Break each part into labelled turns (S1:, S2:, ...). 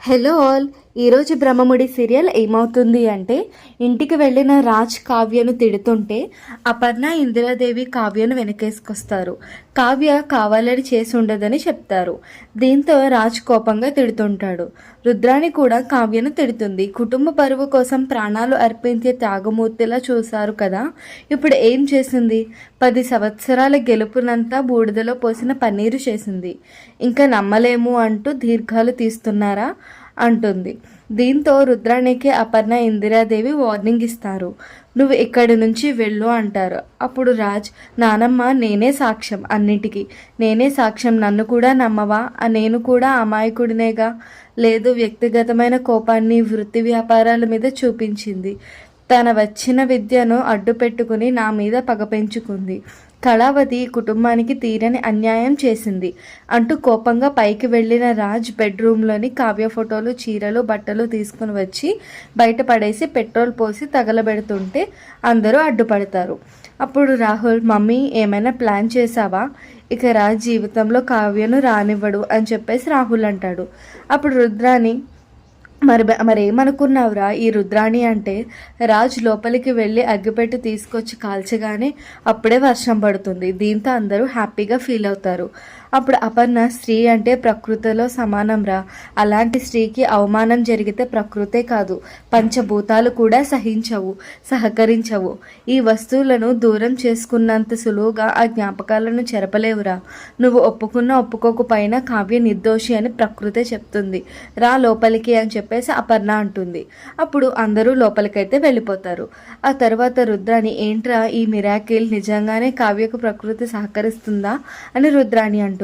S1: Hello all. ఈరోజు Brahmamudi serial ఏమవుతుంది అంటే, ఇంటికి వెళ్ళిన రాజ్ కావ్యను తిడుతుంటే అపర్ణ ఇందిరాదేవి కావ్యను వెనకేసుకొస్తారు. కావ్య కావాలని చేసి ఉండదని చెప్తారు. దీంతో రాజ్ కోపంగా తిడుతుంటాడు. రుద్రాణి కూడా కావ్యను తిడుతుంది. కుటుంబ పరువు కోసం ప్రాణాలు అర్పించే త్యాగమూర్తిలా చూశారు కదా, ఇప్పుడు ఏం చేసింది? 10 సంవత్సరాల గెలుపునంతా బూడిదలో పోసిన పన్నీరు చేసింది. ఇంకా నమ్మలేము అంటూ దీర్ఘాలు తీస్తున్నారా అంటుంది. దీంతో రుద్రాణికి అపర్ణ ఇందిరాదేవి వార్నింగ్ ఇస్తారు. నువ్వు ఇక్కడి నుంచి వెళ్ళు అంటారు. అప్పుడు రాజ్, నానమ్మ నేనే సాక్ష్యం, అన్నిటికీ నేనే సాక్ష్యం, నన్ను కూడా నమ్మవా? నేను కూడా అమాయకుడినేగా. లేదు, వ్యక్తిగతమైన కోపాన్ని వృత్తి వ్యాపారాల మీద చూపించింది. తన వచ్చిన విద్యను అడ్డు పెట్టుకుని నా మీద పగ పెంచుకుంది. కళావతి కుటుంబానికి తీరని అన్యాయం చేసింది అంటూ కోపంగా పైకి వెళ్ళిన రాజ్ బెడ్రూమ్లోని కావ్య ఫోటోలు, చీరలు, బట్టలు తీసుకుని వచ్చి బయట పడేసి పెట్రోల్ పోసి తగలబెడుతుంటే అందరూ అడ్డుపడతారు. అప్పుడు రాహుల్, మమ్మీ ఏమైనా ప్లాన్ చేసావా? ఇక రాజ్ జీవితంలో కావ్యను రానివ్వడు అని చెప్పేసి రాహుల్ అంటాడు. అప్పుడు రుద్రాని, మరేమనుకున్నావురా ఈ రుద్రాణి అంటే? రాజ్ లోపలికి వెళ్ళి అగ్గిపెట్టి తీసుకొచ్చి కాల్చగానే అప్పుడే వర్షం పడుతుంది. దీంతో అందరూ హ్యాపీగా ఫీల్ అవుతారు. అప్పుడు అపర్ణ, స్త్రీ అంటే ప్రకృతిలో సమానం రా. అలాంటి స్త్రీకి అవమానం జరిగితే ప్రకృతే కాదు, పంచభూతాలు కూడా సహకరించవు. ఈ వస్తువులను దూరం చేసుకున్నంత సులువుగా ఆ జ్ఞాపకాలను చెరపలేవురా. నువ్వు ఒప్పుకున్నా ఒప్పుకోకపోయినా కావ్య నిర్దోషి అని ప్రకృతే చెప్తుంది. రా లోపలికి అని చెప్పేసి అపర్ణ అంటుంది. అప్పుడు అందరూ లోపలికైతే వెళ్ళిపోతారు. ఆ తర్వాత రుద్రాణి, ఏంట్రా ఈ మిరాకిల్, నిజంగానే కావ్యకు ప్రకృతి సహకరిస్తుందా అని రుద్రాణి అంటుంది.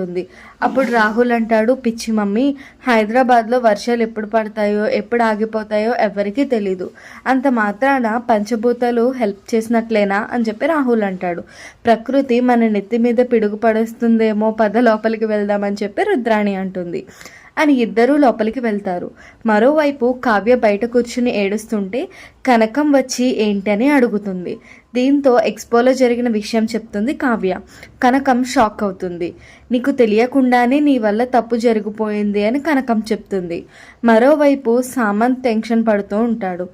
S1: అప్పుడు రాహుల్ అంటాడు, పిచ్చి మమ్మీ, హైదరాబాద్లో వర్షాలు ఎప్పుడు పడతాయో ఎప్పుడు ఆగిపోతాయో ఎవరికీ తెలీదు. అంత మాత్రాన పంచభూతాలు హెల్ప్ చేసినట్లేనా అని చెప్పి రాహుల్ అంటాడు. ప్రకృతి మన నెత్తి మీద పిడుగు పడేస్తుందేమో, పద లోపలికి వెళ్దామని చెప్పి రుద్రాణి అంటుంది. అని ఇద్దరూ లోపలికి వెళ్తారు. మరోవైపు కావ్య బయట కూర్చుని ఏడుస్తుంటే కనకం వచ్చి ఏంటని అడుగుతుంది. దీంతో ఎక్స్పోలో జరిగిన విషయం చెప్తుంది కావ్య. కనకం షాక్ అవుతుంది. నీకు తెలియకుండానే నీ వల్ల తప్పు జరిగిపోయింది అని కనకం చెప్తుంది. మరోవైపు సామంత్ టెన్షన్ పడుతూ ఉంటాడు.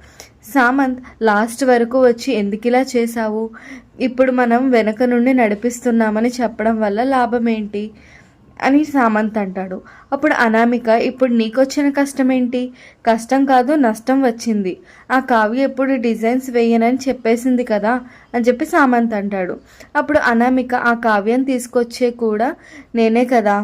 S1: సామంత్, లాస్ట్ వరకు వచ్చి ఎందుకిలా చేశావు? ఇప్పుడు మనం వెనక నుండి నడిపిస్తున్నామని చెప్పడం వల్ల లాభం ఏంటి అని సామంత్ అంటాడు. అప్పుడు అనామిక, ఇప్పుడు నీకొచ్చిన కష్టం ఏంటి? కష్టం కాదు, నష్టం వచ్చింది. ఆ కావ్య ఎప్పుడు డిజైన్స్ వేయనని చెప్పేసింది కదా అని చెప్పి సామంత్ అంటాడు. అప్పుడు అనామిక, ఆ కావ్యం తీసుకొచ్చే కూడా నేనే కదా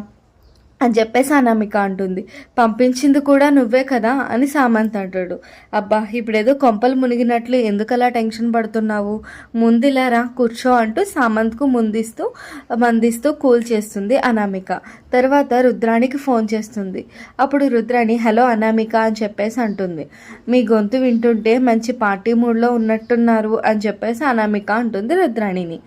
S1: అని చెప్పేసి అనామిక అంటుంది. పంపించింది కూడా నువ్వే కదా అని సామంత్ అంటాడు. అబ్బా, ఇప్పుడేదో కొంపలు మునిగినట్లు ఎందుకలా టెన్షన్ పడుతున్నావు? ముందులారా కూర్చో అంటూ సామంత్కు మందిస్తూ కూల్ చేస్తుంది అనామిక. తర్వాత రుద్రాణికి ఫోన్ చేస్తుంది. అప్పుడు రుద్రాణి, హలో అనామిక అని చెప్పేసి అంటుంది. మీ గొంతు వింటుంటే మంచి పార్టీ మూడ్లో ఉన్నట్టున్నారు అని చెప్పేసి అనామిక అంటుంది రుద్రాణిని.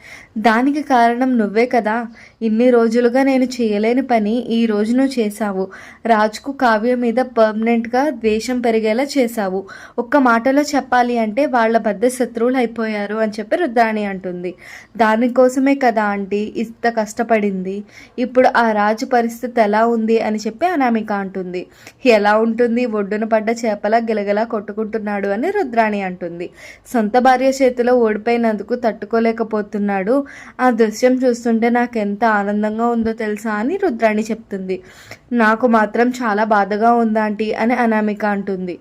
S1: దానికి కారణం నువ్వే కదా. ఇన్ని రోజులుగా నేను చేయలేని పని ఈ రోజు నువ్వు చేశావు. రాజ్కు కావ్య మీద పర్మనెంట్గా ద్వేషం పెరిగేలా చేశావు. ఒక్క మాటలో చెప్పాలి అంటే వాళ్ళ బద్ద శత్రువులు అయిపోయారు అని చెప్పి రుద్రాణి అంటుంది. దానికోసమే కదా ఆంటీ ఇంత కష్టపడింది. ఇప్పుడు ఆ రాజు పరిస్థితి ఎలా ఉంది అని చెప్పి అనామిక అంటుంది. ఎలా ఉంటుంది, ఒడ్డున పడ్డ చేపలా గిలగలా కొట్టుకుంటున్నాడు అని రుద్రాణి అంటుంది. సొంత భార్య చేతిలో ఓడిపోయినందుకు తట్టుకోలేకపోతున్నాడు. ఆ దృశ్యం చూస్తుంటే నాకు ఎంత ఆనందంగా ఉందో తెలుసా అని రుద్రాణి చెప్తుంది. నాకు మాత్రం చాలా బాధగా ఉందాంటీ అని అనామిక అంటుంది.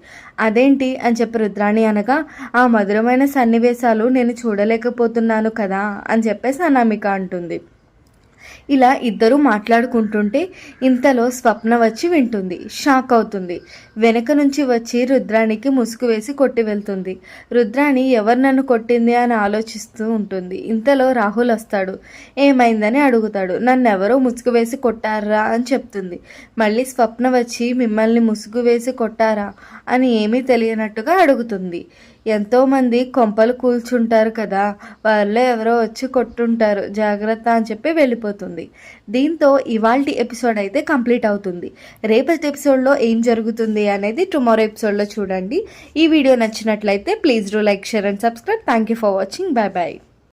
S1: అదేంటి అని చెప్పి రుద్రాణి అనగా, ఆ మధురమైన సన్నివేశాలు నేను చూడలేకపోతున్నాను కదా అని చెప్పేసి అనామిక అంటుంది. ఇలా ఇద్దరూ మాట్లాడుకుంటుంటే ఇంతలో స్వప్న వచ్చి వింటుంది. షాక్ అవుతుంది. వెనక నుంచి వచ్చి రుద్రాణికి ముసుగు వేసి కొట్టి వెళ్తుంది. రుద్రాణి ఎవరు నన్ను కొట్టింది అని ఆలోచిస్తూ ఉంటుంది. ఇంతలో రాహుల్ వస్తాడు. ఏమైందని అడుగుతాడు. నన్నెవరో ముసుగు వేసి కొట్టారా అని చెప్తుంది. మళ్ళీ స్వప్న వచ్చి మిమ్మల్ని ముసుగు వేసి కొట్టారా అని ఏమీ తెలియనట్టుగా అడుగుతుంది. ఎంతోమంది కొంపలు కూల్చుంటారు కదా, వాళ్ళే ఎవరో వచ్చి కొట్టుంటారు, జాగ్రత్త అని చెప్పి వెళ్ళిపోతుంది. దీంతో ఇవాల్టి ఎపిసోడ్ అయితే కంప్లీట్ అవుతుంది. రేపటి ఎపిసోడ్లో ఏం జరుగుతుంది అనేది టుమారో ఎపిసోడ్లో చూడండి. ఈ వీడియో నచ్చినట్లయితే please do like, share and subscribe. Thank you for watching. Bye bye.